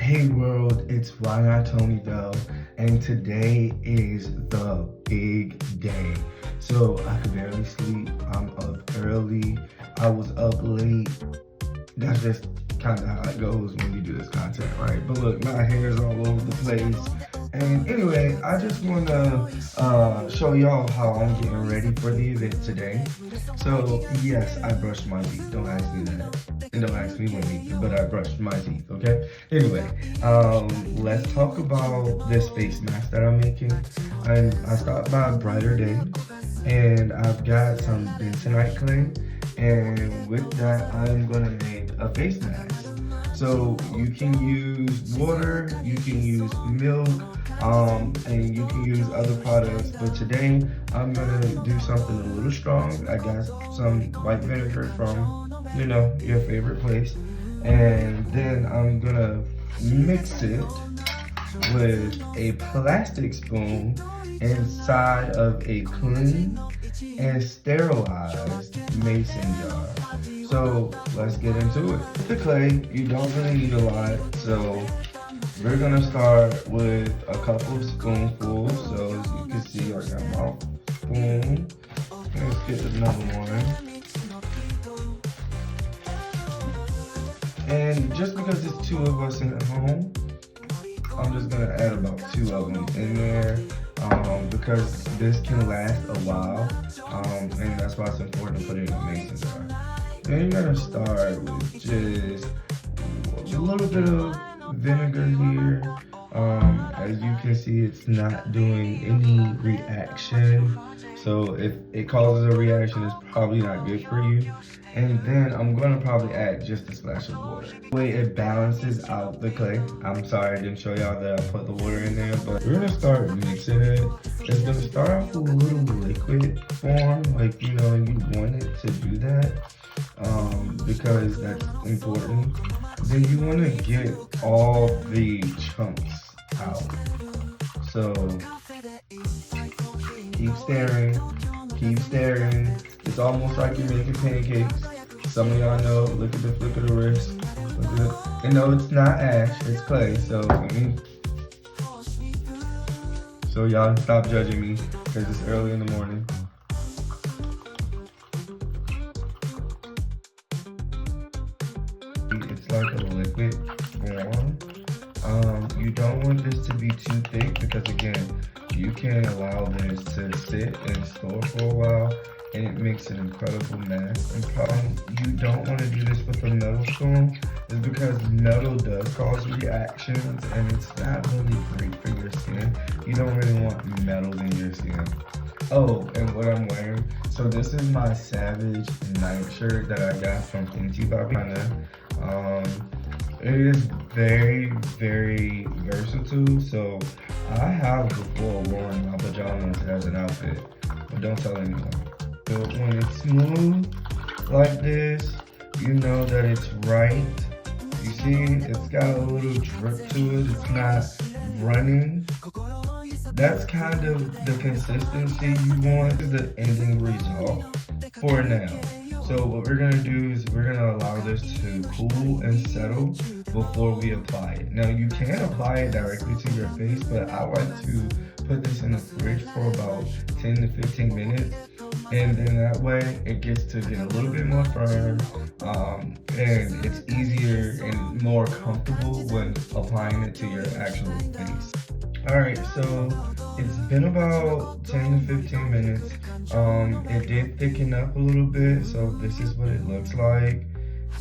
Hey world, it's Ryan Bell, and today is the big day. So I could barely sleep. I'm up early. I was up late. That's just kind of how it goes when you do this content, right? But look, my hair is all over the place. And anyway, I just want to show y'all how I'm getting ready for the event today. So yes, I brushed my teeth. Don't ask me that. And don't ask me when, but I brushed my teeth, okay? Anyway, let's talk about this face mask that I'm making. I stopped by Brighter Day, and I've got some bentonite clay. And with that, I'm gonna make a face mask. So you can use water, you can use milk, and you can use other products. But today, I'm gonna do something a little strong. I got some white vinegar from, your favorite place. And then I'm gonna mix it with a plastic spoon inside of a clean and sterilized mason jar. So let's get into it. With the clay, you don't really need a lot, so we're gonna start with a couple of spoonfuls. So as you can see, I got my spoon. Let's get another one. And just because it's two of us at home, I'm just gonna add about two of them in there. Because this can last a while, and that's why it's important to put it in a mason jar. Then you're gonna start with just a little bit of vinegar here. As you can see, it's not doing any reaction. So if it causes a reaction, it's probably not good for you. And then I'm gonna probably add just a splash of water. The way it balances out the clay. I'm sorry I didn't show y'all that I put the water in there, but we're gonna start mixing it. It's gonna start off with a little liquid form, like you want it to do that, because that's important. Then you wanna get all the chunks out. So keep staring, keep staring. It's almost like you're making pancakes. Some of y'all know, look at the flick of the wrist. And no, it's not ash, it's clay. So y'all stop judging me because it's early in the morning. It's like a liquid form. You don't want this to be too thick because again, you can allow this to sit and store for a while and it makes an incredible mess. And you don't want to do this with a metal spoon is because metal does cause reactions and it's not really great for your skin. You don't really want metal in your skin. Oh, and what I'm wearing. So this is my Savage nightshirt that I got from Savannah. It is very, very versatile. So I have before worn my pajamas as an outfit, but don't tell anyone. So when it's smooth like this, you know that it's right. You see, it's got a little drip to it. It's not running. That's kind of the consistency you want, the ending result for now. So what we're gonna do is we're gonna allow this to cool and settle before we apply it. Now you can apply it directly to your face, but I like to put this in the fridge for about 10 to 15 minutes. And then that way it gets to get a little bit more firm, and it's easier and more comfortable when applying it to your actual face. Alright, so it's been about 10 to 15 minutes. It did thicken up a little bit, so this is what it looks like.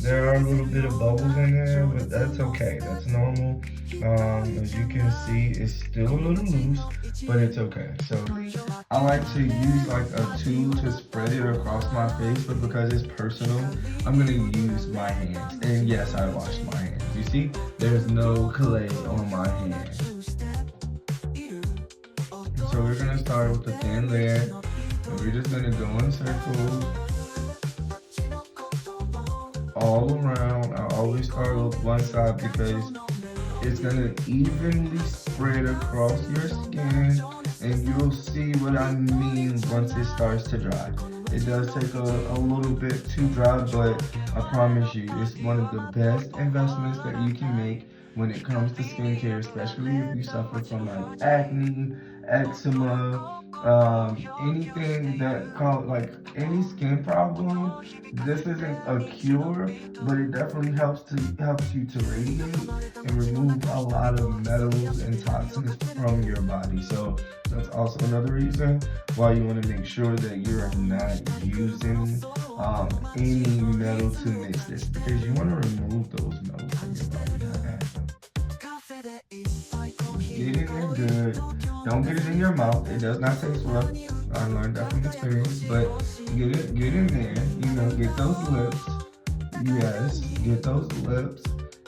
There are a little bit of bubbles in there, but that's okay, that's normal. As you can see, it's still a little loose, but it's okay. So I like to use like a tool to spread it across my face, but because it's personal, I'm gonna use my hands. And yes, I washed my hands. You see, there's no clay on my hands. So we're gonna start with the thin layer, and we're just gonna go in circles all around. I always start with one side because it's gonna evenly spread across your skin, and you'll see what I mean once it starts to dry. It does take a little bit to dry, but I promise you, it's one of the best investments that you can make when it comes to skincare, especially if you suffer from like acne, eczema, anything that cause like any skin problem. This isn't a cure, but it definitely helps you to radiate and remove a lot of metals and toxins from your body. So that's also another reason why you want to make sure that you're not using any metal to mix this, because you want to remove those metals from your body, not add them. Get it in good. Don't get it in your mouth. It does not taste well. I learned that from experience, but get in there. You know, get those lips. Yes, get those lips.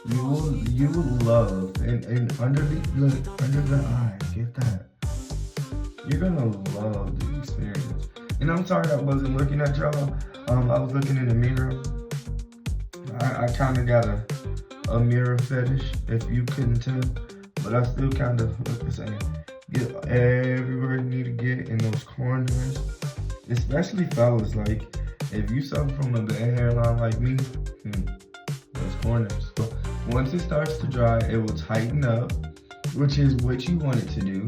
You will love and under the eye. Get that. You're gonna love the experience. And I'm sorry I wasn't looking at y'all. I was looking in the mirror. I kind of got a mirror fetish, if you couldn't tell, but I still kind of look the same. Get everywhere you need to get in those corners, especially fellas. Like, if you suffer from a bad hairline like me, those corners. So once it starts to dry, it will tighten up, which is what you want it to do.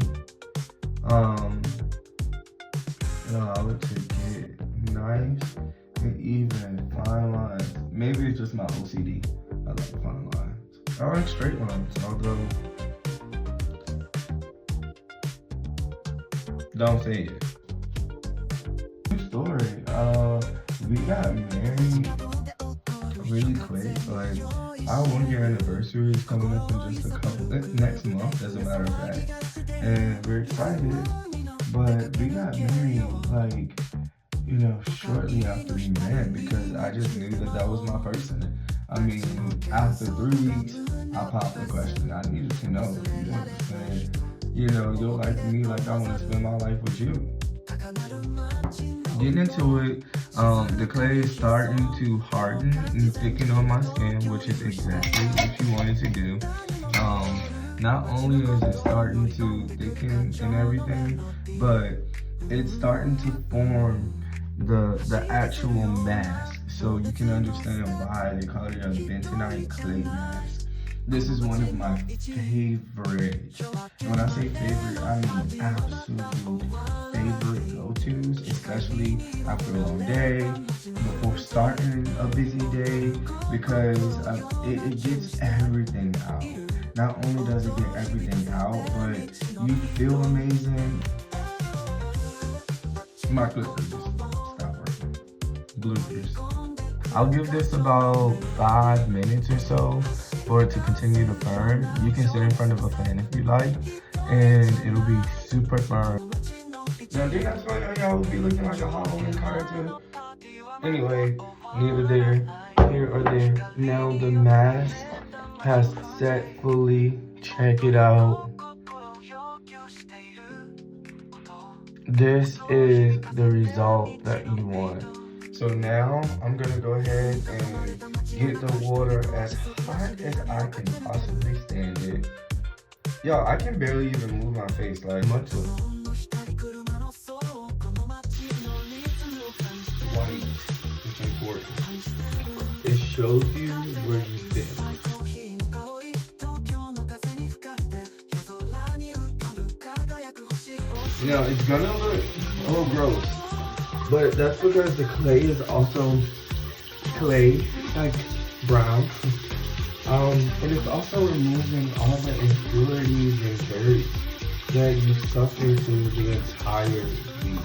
Allow it to get nice and even fine lines. Maybe it's just my OCD. I like fine lines. I like straight lines, although don't say it. True story. We got married really quick. Like, our 1-year anniversary is coming up in just next month, as a matter of fact, and we're excited. But we got married like, you know, shortly after we met, because I just knew that was my person. I mean, after 3 weeks, I popped the question. I needed to know, you know what I'm saying? You know, you're like me, like I want to spend my life with you. Getting into it, the clay is starting to harden and thicken on my skin, which is exactly what you wanted to do. Not only is it starting to thicken and everything, but it's starting to form the actual mask. So you can understand why they call it a bentonite clay mask. This is one of my favorites. And when I say favorite, I mean absolute favorite go-tos, especially after a long day, before starting a busy day, because it gets everything out. Not only does it get everything out, but you feel amazing. My clip just stopped working. Bloopers. I'll give this about 5 minutes or so for it to continue to firm. You can sit in front of a fan if you like, and it'll be super firm. Now, did I tell y'all would be looking like a Halloween cartoon? Anyway, neither here or there. Now the mask has set fully. Check it out. This is the result that you want. So now I'm gonna go ahead and get the water as hot as I can possibly stand it. Yo, I can barely even move my face like much of white. It's important. It shows you where you stand. You know, it's gonna look a little gross, but that's because the clay is also clay, like brown. And it's also removing all the impurities and dirt that you suffer through the entire week.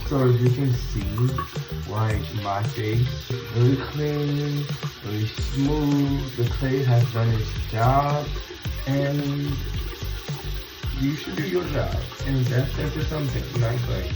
So as you can see, like my face, really clean, really smooth. The clay has done its job, and you should do your job. Invest into something, not clay.